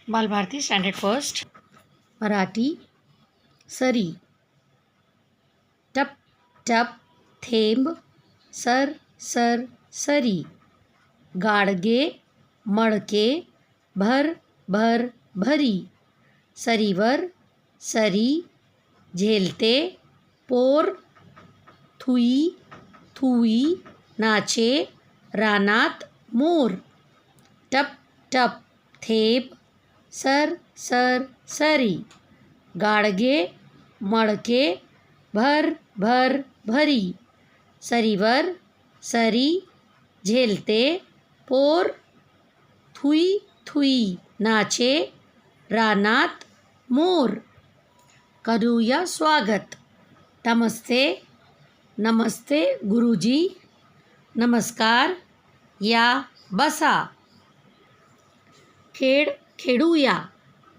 Balbharati standard first Marathi सरी टप टप थेंब सर सर सरी गाडगे मडके भर भर भरी सरीवर सरी झेलते पोर थुई थुई नाचे रानात मोर टप टप थेंब सर सर सरी गाडगे मडके भर भर भरी सरीवर सरी झेलते पोर थुई थुई नाचे रानात मोर. करूया स्वागत. नमस्ते नमस्ते गुरुजी. नमस्कार. या बसा. खेळ खेळूया.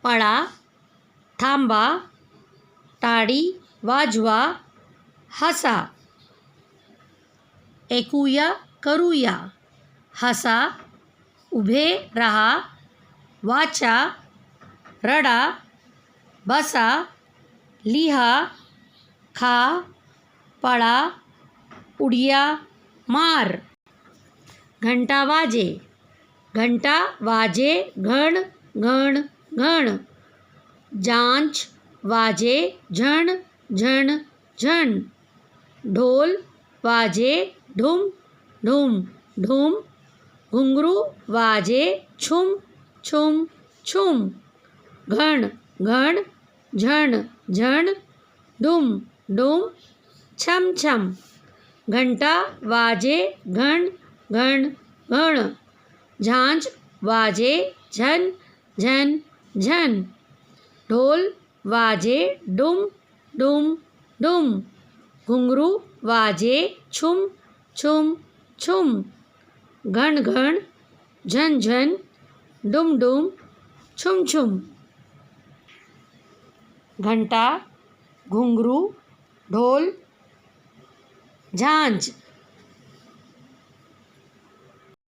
पळा थांबा टाळी वाजवा हसा. ऐकूया करूया. हसा उभे रहा वाचा रडा बसा लिहा खा पळा उड्या मार. घंटा वाजे घंटा वाजे घण घण घण. जांच वाजे झण झण झण. ढोल वाजे ढुम ढुम ढुम. घुंगरू वाजे छुम छुम छुम. घण घण झण झण डुम डुम छम छम. घंटा वाजे घण घण घण. झांझ वाजे झन झन झन. ढोल वाजे डुम डुम डुम. घुंगरू वाजे छुम छुम छुम. घण घण झन झन डुम डुम छुम छुम. घंटा घुंगरू ढोल झांझ